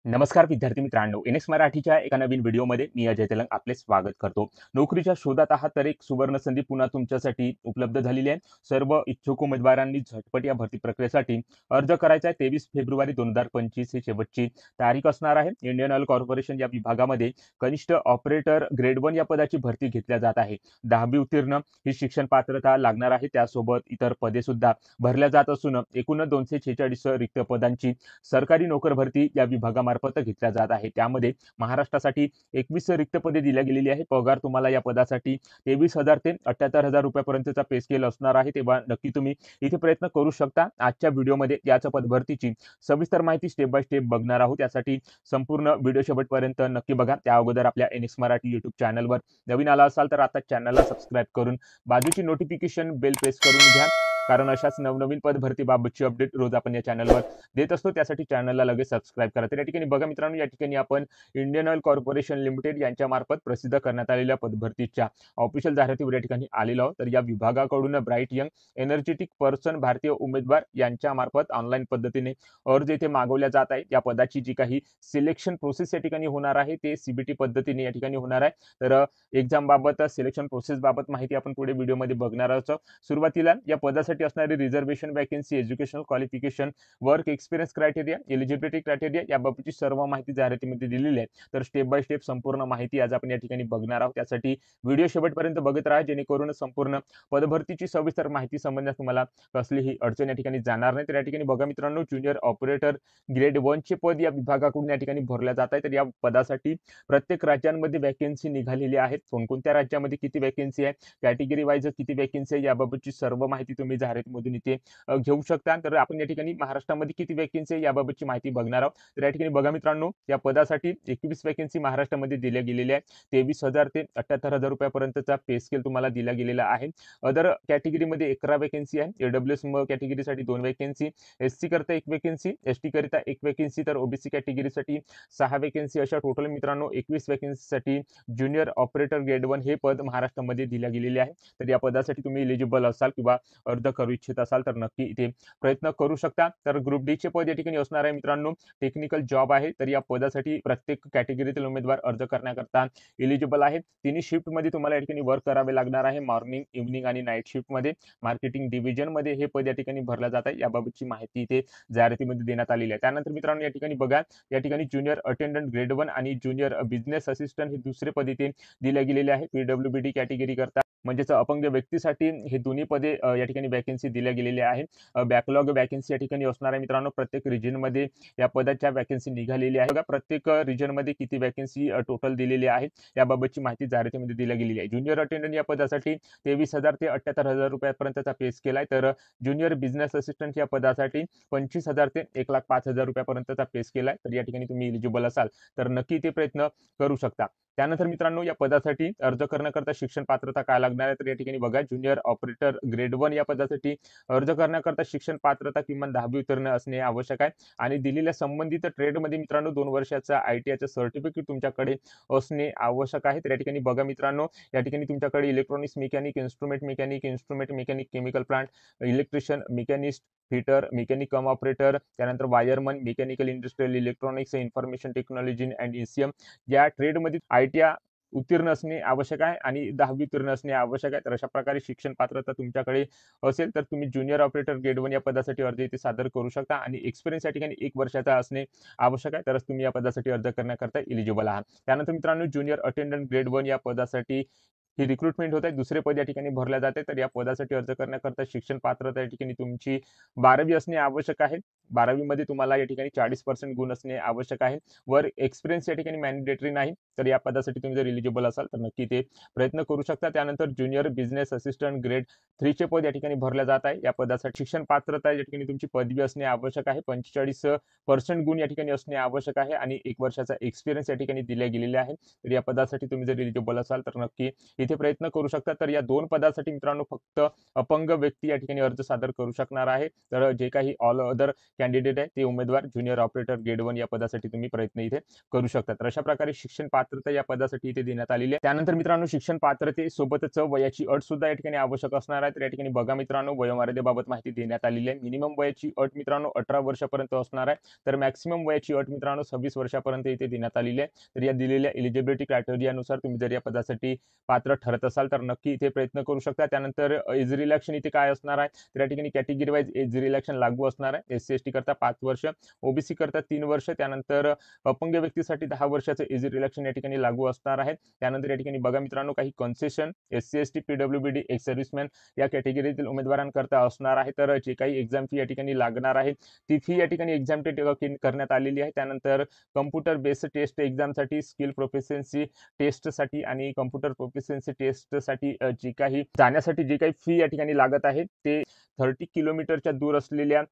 नमस्कार विद्यार्थी मित्रांनो, एनएक्स मराठीच्या एका नवीन व्हिडिओमध्ये मी अजय तेलंग आपले स्वागत करतो. नोकरीच्या शोधात आहात तर एक सुवर्ण संधी पुन्हा तुमच्यासाठी उपलब्ध झालेली आहे. सर्व इच्छुक उमेदवारांनी झटपट या भरती प्रक्रियेसाठी अर्ज करायचा आहे. 23 फेब्रुवारी 2025 ही शेवटची तारीख असणार आहे. इंडियन ऑइल कॉर्पोरेशन या विभागामध्ये कनिष्ठ ऑपरेटर ग्रेड 1 या पदाची भरती घेतल्या जात आहे. 10वी उत्तीर्ण ही शिक्षण पात्रता लागणार आहे. त्यासोबत इतर पदे सुद्धा भरल्या जात असून एकूण 246 रिक्त पदांची सरकारी नोकर भरती या विभागामार्फत घेतल्या जात आहे. त्यामध्ये महाराष्ट्रासाठी 21 रिक्त पदे दिल्या गेलेली आहे. पगार तुम्हाला या पदासाठी 23,000 ते 78,000 रुपयापर्यंतचा पे स्केल असणार आहे. तेव्हा नक्की तुम्ही इथे प्रयत्न करू शकता. आजच्या व्हिडिओमध्ये याच्या पदभरतीची सविस्तर माहिती स्टेप बाय स्टेप बघणार आहोत. त्यासाठी संपूर्ण व्हिडिओ शेवटपर्यंत नक्की बघा. त्या अगोदर आपल्या एनएक्स मराठी YouTube चॅनलवर नवीन आला असाल तर आता चॅनलला सबस्क्राईब करून बाजूची नोटिफिकेशन बेल प्रेस करून घ्या. कारण अशाच नवनवीन पदभरतीबाबतची अपडेट रोज आपण या चॅनलवर देत असतो. त्यासाठी चॅनलला लगेच सबस्क्राईब करा. तर या ठिकाणी बघा मित्रांनो, या ठिकाणी आपण इंडियन ऑइल कॉर्पोरेशन लिमिटेड यांच्या मार्फत प्रसिद्ध करण्यात आलेल्या पदभरतीच्या ऑफिशियल जाहिरातीवर या ठिकाणी आलेलो आहोत. तर या विभागाकडून ब्राईट यंग एनर्जेटिक पर्सन भारतीय उमेदवार यांच्या मार्फत ऑनलाईन पद्धतीने अर्ज इथे मागवल्या जात आहे. या पदाची जी काही सिलेक्शन प्रोसेस या ठिकाणी होणार आहे ते सीबीटी पद्धतीने या ठिकाणी होणार आहे. तर एक्झाम बाबत सिलेक्शन प्रोसेस बाबत माहिती आपण पुढे व्हिडिओमध्ये बघणार आहोत. सुरुवातीला या पदासाठी असणारी reservation vacancy, educational qualification, work experience criteria, eligibility criteria याबाबतची सर्व माहिती जाहिरातीमध्ये दिलेली आहे. तर स्टेप बाय स्टेप संपूर्ण माहिती आज आपण या ठिकाणी बघणार आहोत. त्यासाठी व्हिडिओ शेवटपर्यंत बघत राहा, जेणेकरून संपूर्ण पदभरतीची सविस्तर माहिती समजण्यास तुम्हाला कसलीही अडचण या ठिकाणी जाणार नाही. तर या ठिकाणी बघा मित्रांनो, ज्युनियर ऑपरेटर ग्रेड 1 चे पद या विभागाकडून या ठिकाणी भरल्या जात आहे. तर या पदासाठी प्रत्येक राज्यांमध्ये वॅकन्सी निघालेली आहेत. कोणकोणत्या राज्यामध्ये किती वॅकन्सी आहे, कॅटेगरी वाईज किती वॅकन्सी आहे याबाबतची सर्व माहिती तुम्ही जाहिरातीमधून इथे घेऊ शकता. तर आपण या ठिकाणी महाराष्ट्रामध्ये किती वॅकन्सी आहे याबाबतची माहिती बघणार आहोत. तर या ठिकाणी बघा मित्रांनो, या पदासाठी 21 वॅकन्सी महाराष्ट्रामध्ये दिल्या गेलेल्या आहेत. 23,000 ते 78,000 रुपयापर्यंतचा पे स्केल तुम्हाला दिला गेलेला आहे. अदर कॅटेगरीमध्ये 11 वॅकन्सी आहे. एडब्ल्यूएस कॅटेगरीसाठी 2 वॅकन्सी, एससी करता 1 वॅकन्सी, एसटी करिता 1 वॅकन्सी, तर ओबीसी कॅटेगरीसाठी 6 वॅकन्सी, अशा टोटल मित्रांनो 21 वॅकन्सीसाठी ज्युनियर ऑपरेटर ग्रेड 1 हे पद महाराष्ट्रामध्ये दिल्या गेलेले आहे. तर या पदासाठी तुम्ही एलिजिबल असाल किंवा अर्ज करू इच्छित असाल तर नक्की इथे प्रयत्न करू शकता. तर ग्रुप डी चे पद या ठिकाणी असणार आहे मित्रांनो, टेक्निकल जॉब आहे. तर या पदासाठी प्रत्येक कॅटेगरीतील उमेदवार अर्ज करण्याकरता एलिजिबल आहे. तिन्ही शिफ्ट मध्ये तुम्हाला या ठिकाणी वर्क करावे लागणार आहे. मॉर्निंग, इव्हनिंग आणि नाईट शिफ्ट मध्ये. मार्केटिंग डिव्हिजन मध्ये हे पद या ठिकाणी भरलं जात आहे. याबाबतची माहिती इथे जाहिरातीमध्ये देण्यात आलेली आहे. त्यानंतर मित्रांनो या ठिकाणी बघा, या ठिकाणी ज्युनियर अटेंडंट ग्रेड 1 आणि ज्युनियर बिझनेस असिस्टंट हे दुसरे पद इथे दिले गेलेले आहे. पीडब्ल्यूबीडी कॅटेगरी करता म्हणजेच अपंग व्यक्तीसाठी हे दोन्ही पदे या ठिकाणी वॅकन्सी दिल्या गेलेल्या आहेत. बॅकलॉग वॅकन्सी या ठिकाणी असणार आहे मित्रांनो. प्रत्येक रिजनमध्ये या पदाच्या वॅकन्सी निघालेली आहे. बघा प्रत्येक रिजनमध्ये किती वॅकन्सी टोटल दिलेली आहे याबाबतची माहिती जाहिरातीमध्ये दिली गेलेली आहे. ज्युनियर अटेंडंट या पदासाठी 23,000 ते 78,000 रुपयापर्यंतचा पे स्केल आहे. तर ज्युनियर बिझनेस असिस्टंट या पदासाठी 25,000 ते 1,05,000 रुपयापर्यंतचा पे स्केल आहे. तर या ठिकाणी तुम्ही एलिजिबल असाल तर नक्की ते प्रयत्न करू शकता. त्यानंतर मित्रांनो या पदासाठी अर्ज करण्याकरता शिक्षण पात्रता काय लागणार आहे, तर या ठिकाणी बघा, ज्युनियर ऑपरेटर ग्रेड 1 या पदासाठी अर्ज करण्याकरता शिक्षण पात्रता किमान 10वी उत्तीर्ण असणे आवश्यक आहे. आणि दिलेल्या संबंधित ट्रेडमध्ये मित्रांनो 2 वर्षाचा आयटीआयचं सर्टिफिकेट तुमच्याकडे असणे आवश्यक आहे. तर या ठिकाणी बघा मित्रांनो, या ठिकाणी तुमच्याकडे electronics mechanic, instrument mechanic, chemical plant, electrician, machinist, fitter, mechanic cum operator, त्यानंतर wireman, mechanical industrial electronics, information technology and ECM या ट्रेडमध्ये आयटीआय उत्तीर्ण असणे आवश्यक आहे आणि 10वी उत्तीर्ण असणे आवश्यक आहे. तर अशा प्रकारे शिक्षण पात्रता तुमच्याकडे असेल तर तुम्ही ज्युनियर ऑपरेटर ग्रेड 1 या पदासाठी अर्ज इथे सादर करू शकता. आणि एक्सपिरियन्स या ठिकाणी 1 वर्षाचा असणे आवश्यक आहे, तरच तुम्ही या पदासाठी अर्ज करण्याकरता एलिजिबल आहात. त्यानंतर मित्रांनो ज्युनियर अटेंडंट ग्रेड 1 या पदासाठी ही रिक्रुटमेंट होत आहे. दुसरे पद या ठिकाणी भरल्या जाते. तर या पदासाठी अर्ज करण्याकरता शिक्षण पात्रता या ठिकाणी तुमची 12वी असणे आवश्यक आहे. 12वी मध्ये तुम्हाला या ठिकाणी 40% गुण असणे आवश्यक आहे. वर एक्सपिरियन्स या ठिकाणी मॅन्डेटरी नाही. तर या पदासाठी तुम्ही जर एलिजिबल असाल तर नक्की ते प्रयत्न करू शकता. त्यानंतर ज्युनियर बिझनेस असिस्टंट ग्रेड 3 चे पद या ठिकाणी भरल्या जात आहे. या पदासाठी शिक्षण पात्रता या ठिकाणी तुमची पदवी असणे आवश्यक आहे. 45% गुण या ठिकाणी असणे आवश्यक आहे आणि 1 वर्षाचा एक्सपिरियन्स या ठिकाणी दिल्या गेलेला आहे. तर या पदासाठी तुम्ही जर एलिजिबल असाल तर नक्की इथे प्रयत्न करू शकता. तर या 2 पदासाठी मित्रांनो फक्त अपंग व्यक्ती या ठिकाणी अर्ज सादर करू शकणार आहे. तर जे काही ऑल अदर कॅन्डिडेट आहे ते उमेदवार ज्युनियर ऑपरेटर ग्रेड 1 या पदासाठी तुम्ही प्रयत्न इथे करू शकता. तर अशा प्रकारे शिक्षण पात्रता या पदासाठी इथे देण्यात आलेली आहे. त्यानंतर मित्रांनो शिक्षण पात्रतेसोबतच वयाची अट सुद्धा या ठिकाणी आवश्यक असणार आहे. तर या ठिकाणी बघा मित्रांनो वयोमर्यादेबाबत माहिती देण्यात आलेली आहे. मिनिमम वयाची अट मित्रांनो 18 वर्षापर्यंत असणार आहे. तर मॅक्सिमम वयाची अट मित्रांनो 26 वर्षापर्यंत इथे देण्यात आलेली आहे. तर या दिलेल्या एलिजिबिलिटी क्रायटेरियानुसार तुम्ही जर या पदासाठी पात्र ठरत असाल तर नक्की इथे प्रयत्न करू शकता. त्यानंतर एज रिलॅक्शन इथे काय असणार आहे, तर या ठिकाणी कॅटेगरी वाईज एज रिलॅक्शन लागू असणार आहे. SC/ST करता 5 वर्ष, ओबीसी करता 3 वर्ष, त्यानंतर अपंग व्यक्तीसाठी 10 वर्षाचं एज रिलॅक्शन या ठिकाणी लागू असणार आहे. त्यानंतर या ठिकाणी बघा मित्रांनो काही concession SC/ST, PWBD, ex serviceman या कॅटेगरीतील उमेदवारांकरता असणार आहे. तर जे काही एक्झाम फी या ठिकाणी लागणार आहे ती फी या ठिकाणी एक्झामटेड करण्यात आलेली आहे. त्यानंतर कम्प्युटर बेस्ड टेस्ट एक्झामसाठी, स्किल प्रोफिशियन्सी टेस्टसाठी आणि कम्प्युटर प्रोफिशियन्सी टेस्टसाठी जी काही जाण्यासाठी जी काही फी या ठिकाणी लागत आहे ते 30 किलोमीटरच्या दूर असलेल्या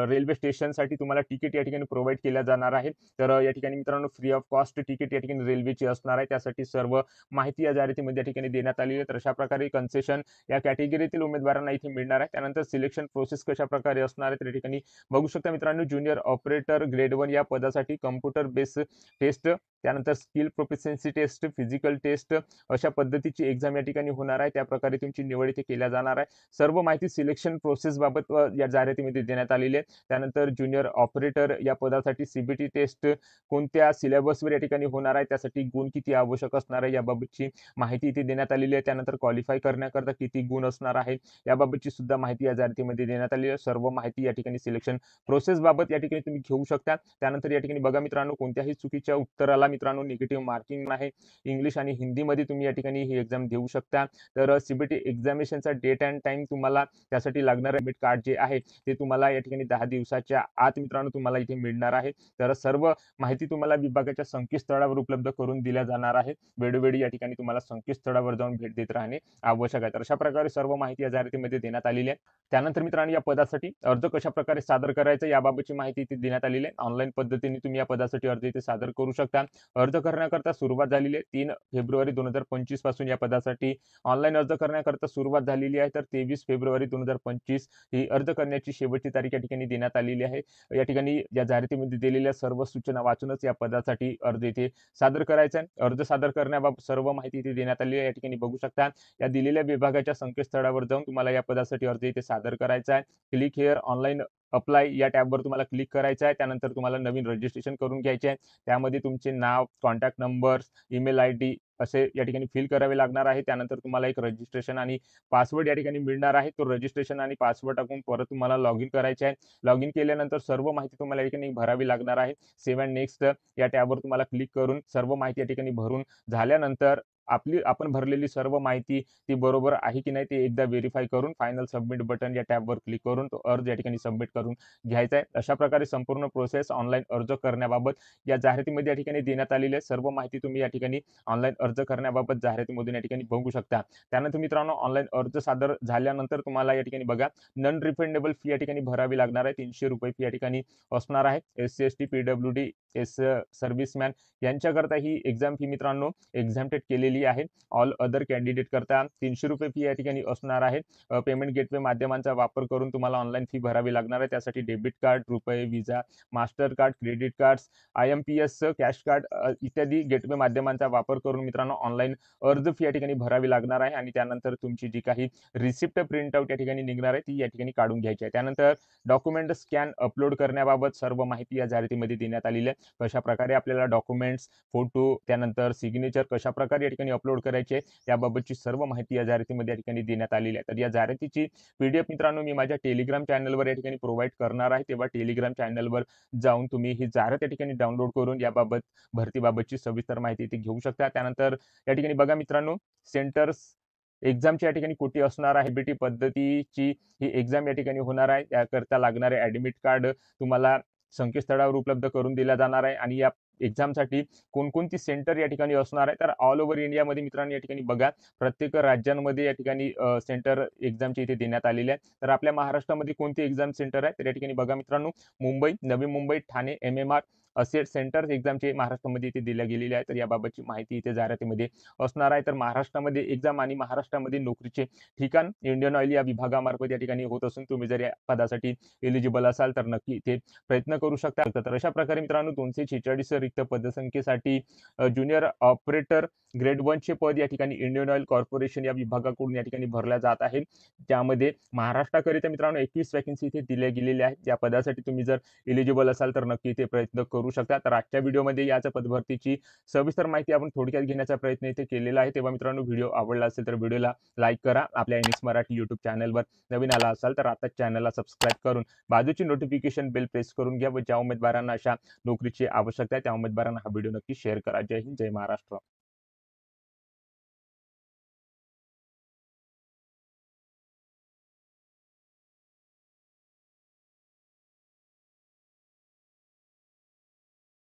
रेल्वे स्टेशनसाठी तुम्हाला तिकीट या ठिकाणी प्रोव्हाइड केल्या जाणार आहे. तर या ठिकाणी मित्रांनो फ्री ऑफ कॉस्ट तिकीट या ठिकाणी रेल्वेची असणार आहे. त्यासाठी सर्व माहिती या जाहिरातीमध्ये या ठिकाणी देण्यात आलेली आहे. तर अशा प्रकारे कन्सेशन या कॅटेगरीतील उमेदवारांना इथे मिळणार आहे. त्यानंतर सिलेक्शन प्रोसेस कशा प्रकारे असणार आहे तर या ठिकाणी बघू शकता मित्रांनो ज्युनियर ऑपरेटर ग्रेड 1 या पदासाठी कम्प्युटर बेस्ड टेस्ट, त्यानंतर skill proficiency test, physical test अशा पद्धतीची एक्झाम या ठिकाणी होणार आहे. त्या प्रकारे तुमची निवड इथे केल्या जाणार आहे. सर्व माहिती सिलेक्शन प्रोसेस बाबत या जाहिरातीमध्ये देण्यात आलेली आहे. त्यानंतर ज्युनियर ऑपरेटर या पदासाठी CBT टेस्ट कोणत्या सिलेबसवर या ठिकाणी होणार आहे, त्यासाठी गुण किती आवश्यक असणार आहे याबाबतची माहिती इथे देण्यात आलेली आहे. त्यानंतर क्वालिफाय करण्याकरता किती गुण असणार आहे याबाबतची सुद्धा माहिती या जाहिरातीमध्ये देण्यात आलेली आहे. सर्व माहिती या ठिकाणी सिलेक्शन प्रोसेस बाबत या ठिकाणी तुम्ही घेऊ शकता. त्यानंतर या ठिकाणी बघा मित्रांनो कोणत्याही चुकीच्या उत्तराला मित्रांनो निगेटिव्ह मार्किंग आहे. इंग्लिश आणि हिंदीमध्ये तुम्ही या ठिकाणी ही एक्झाम देऊ शकता. तर CBT एक्झामिनेशनचा डेट अँड टाइम तुम्हाला त्यासाठी लागणारं ॲडमिट कार्ड जे आहे ते तुम्हाला या ठिकाणी 10 दिवसाच्या आत मित्रांनो तुम्हाला इथे मिळणार आहे. तर सर्व माहिती तुम्हाला विभागाच्या संकेतस्थळावर उपलब्ध करून दिल्या जाणार आहे. वेळोवेळी या ठिकाणी तुम्हाला संकेतस्थळावर जाऊन भेट देत राहणे आवश्यक आहे. तर अशा प्रकारे सर्व माहिती या जाहिरातीमध्ये देण्यात आलेली आहे. त्यानंतर मित्रांनो या पदासाठी अर्ज कशा प्रकारे सादर करायचा याबाबतची माहिती इथे देण्यात आलेली आहे. ऑनलाईन पद्धतीने तुम्ही या पदासाठी अर्ज इथे सादर करू शकता. अर्ज करण्याकरता सुरुवात झालेली आहे 3 फेब्रुवारी 2025 पासून या पदासाठी ऑनलाईन अर्ज करण्याकरता सुरुवात झालेली आहे. तर 23 फेब्रुवारी 2025 ही अर्ज करण्याची शेवटची तारीख या ठिकाणी देण्यात आलेली आहे. या ठिकाणी या जाहिरातीमध्ये दिलेल्या सर्व सूचना वाचूनच या पदासाठी अर्ज इथे सादर करायचा आहे. अर्ज सादर करण्याबाबत सर्व माहिती इथे देण्यात आलेली आहे. या ठिकाणी बघू शकता या दिलेल्या विभागाच्या संकेतस्थळावर जाऊन तुम्हाला या पदासाठी अर्ज इथे सादर करायचा आहे. क्लिक हिअर ऑनलाईन अप्लाय या टॅबवर तुम्हाला क्लिक करायचं आहे. त्यानंतर तुम्हाला नवीन रजिस्ट्रेशन करून घ्यायचे आहे. त्यामध्ये तुमचे नाव, कॉन्टॅक्ट नंबर, ईमेल आयडी असे या ठिकाणी फिल करावे लागणार आहे. त्यानंतर तुम्हाला एक रजिस्ट्रेशन आणि पासवर्ड या ठिकाणी मिळणार आहे. तो रजिस्ट्रेशन आणि पासवर्ड टाकून परत तुम्हाला लॉग इन करायचे आहे. लॉग इन केल्यानंतर सर्व माहिती तुम्हाला या ठिकाणी भरावी लागणार आहे. सेव्ह अँड नेक्स्ट या टॅबवर तुम्हाला क्लिक करून सर्व माहिती या ठिकाणी भरून झाल्यानंतर आपण भरलेली सर्व माहिती ती बरोबर आहे की नाही ते एकदा व्हेरीफाय करून फायनल सबमिट बटन या टॅबवर क्लिक करून तो अर्ज या ठिकाणी सबमिट करून घ्यायचा आहे. अशा प्रकारे संपूर्ण प्रोसेस ऑनलाईन अर्ज करण्याबाबत या जाहिरातीमध्ये या ठिकाणी देण्यात आलेली आहे. सर्व माहिती तुम्ही या ठिकाणी ऑनलाईन अर्ज करण्याबाबत जाहिरातीमधून या ठिकाणी बघू शकता. त्यानंतर मित्रांनो ऑनलाईन अर्ज सादर झाल्यानंतर तुम्हाला या ठिकाणी बघा नॉन रिफंडेबल फी या ठिकाणी भरावी लागणार आहे. 300 रुपये फी या ठिकाणी असणार आहे. SC/ST, PWD, एक्स सर्व्हिसमॅन यांच्याकरता ही एक्झाम फी मित्रांनो एक्झामटेड केलेली आहे. ऑल अदर कॅन्डिडेट करता 300 रुपये फी या ठिकाणी असणार आहे. पेमेंट गेटवे माध्यमांचा वापर करून तुम्हाला ऑनलाईन फी भरावी लागणार आहे. त्यासाठी डेबिट कार्ड, रुपये, visa, master card, credit cards, IMPS, cash card इत्यादी गेटवे माध्यमांचा वापर करून मित्रांनो ऑनलाईन अर्ज फी या ठिकाणी भरावी लागणार आहे. आणि त्यानंतर तुमची जी काही रिसिप्ट प्रिंट आउट या ठिकाणी निघणार आहे ती या ठिकाणी काढून घ्यायची आहे. त्यानंतर डॉक्युमेंट स्कॅन अपलोड करण्याबाबत सर्व माहिती या जाहिरातीमध्ये देण्यात आलेली आहे. कशा प्रकारे आपल्याला डॉक्युमेंट्स, फोटो, त्यानंतर सिग्नेचर कशा प्रकारे या ठिकाणी अपलोड करायचे याबाबतची सर्व माहिती या जाहिरातीमध्ये या ठिकाणी देण्यात आलेली आहे. तर या जाहिरातीची PDF मित्रांनो मी माझ्या टेलिग्राम चॅनलवर या ठिकाणी प्रोव्हाइड करणार आहे. तेव्हा टेलिग्राम चॅनलवर जाऊन तुम्ही ही जाहिरात या ठिकाणी डाउनलोड करून याबाबत भरतीबाबतची सविस्तर माहिती इथे घेऊ शकता. त्यानंतर या ठिकाणी बघा मित्रांनो सेंटर्स एक्झामची या ठिकाणी कुठे असणार आहे, BT पद्धतीची ही एक्झाम या ठिकाणी होणार आहे. त्याकरता लागणारे ॲडमिट कार्ड तुम्हाला संकेतस्थळावर उपलब्ध करून दिला जाणार आहे. आणि या एक्झामसाठी कोणकोणती सेंटर या ठिकाणी असणार आहे तर ऑल ओव्हर इंडियामध्ये मित्रांनो या ठिकाणी बघा प्रत्येक राज्यांमध्ये या ठिकाणी सेंटर एक्झामची इथे देण्यात आलेली आहे. तर आपल्या महाराष्ट्रामध्ये कोणती एक्झाम सेंटर आहे तर या ठिकाणी बघा मित्रांनो मुंबई, नवी मुंबई, ठाणे, MMR असे सेंटर्स एक्झामचे महाराष्ट्रामध्ये इथे दिल्या गेलेले आहे. तर याबाबतची माहिती इथे जाहिरातीमध्ये असणार आहे. तर महाराष्ट्रामध्ये एक्झाम आणि महाराष्ट्रामध्ये नोकरीचे ठिकाण इंडियन ऑइल या विभागामार्फत या ठिकाणी होत असून तुम्ही जर या पदासाठी एलिजिबल असाल तर नक्की इथे प्रयत्न करू शकता. तर अशा प्रकारे मित्रांनो 246 रिक्त पदसंख्येसाठी ज्युनियर ऑपरेटर ग्रेड 1 चे पद या ठिकाणी इंडियन ऑइल कॉर्पोरेशन या विभागाकडून या ठिकाणी भरल्या जात आहे. त्यामध्ये महाराष्ट्राकरिता मित्रांनो 21 वॅकन्सी इथे दिल्या गेलेल्या आहेत. या पदासाठी तुम्ही जर एलिजिबल असाल तर नक्की इथे प्रयत्न करू शकता. तर आजच्या व्हिडिओमध्ये याच पदभरतीची सविस्तर माहिती आपण थोडक्यात घेण्याचा प्रयत्न इथे केलेला आहे. तेव्हा मित्रांनो व्हिडिओ आवडला असेल तर व्हिडिओला लाईक करा. आपल्या एनएक्स मराठी यूट्यूब चॅनलवर नवीन आला असाल तर आताच चॅनलला सबस्क्राईब करून बाजूची नोटिफिकेशन बेल प्रेस करून घ्या व ज्या उमेदवारांना अशा नोकरीची आवश्यकता आहे त्या उमेदवारांना हा व्हिडिओ नक्की शेअर करा. जय हिंद, जय महाराष्ट्र.